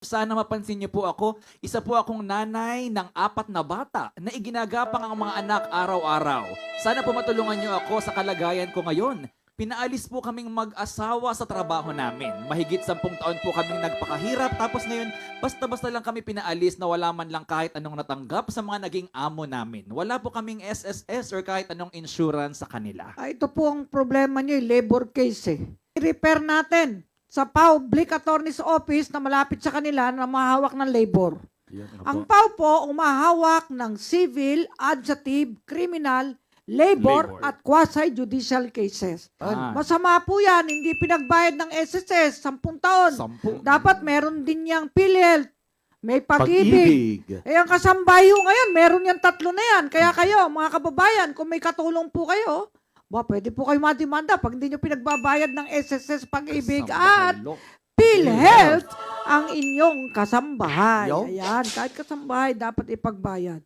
Sana mapansin niyo po ako, isa po akong nanay ng 4 na bata na iginagapang ang mga anak araw-araw. Sana po matulungan niyo ako sa kalagayan ko ngayon. Pinaalis po kaming mag-asawa sa trabaho namin. Mahigit 10 taon po kaming nagpakahirap tapos ngayon basta-basta lang kami pinaalis na wala man lang kahit anong natanggap sa mga naging amo namin. Wala po kaming SSS or kahit anong insurance sa kanila. Ito po ang problema niyo, labor case eh. I-repair natin sa Public Attorney's Office na malapit sa kanila na mahawak ng labor. Ang PAW po umahawak ng civil, adjudicative, criminal, labor at quasi-judicial cases. Ah. Masama po yan, hindi pinagbayad ng SSS, 10 taon. 10. Dapat meron din niyang PhilHealth, may pag-ibig. Eh, ang kasambayo ngayon, meron yung 3 na yan. Kaya kayo, mga kababayan, kung may katulong po kayo, pwede po kayo madimanda pag hindi nyo pinagbabayad ng SSS, pag-ibig at PhilHealth ang inyong kasambahay. Yo. Ayan, kahit kasambahay, dapat ipagbayad.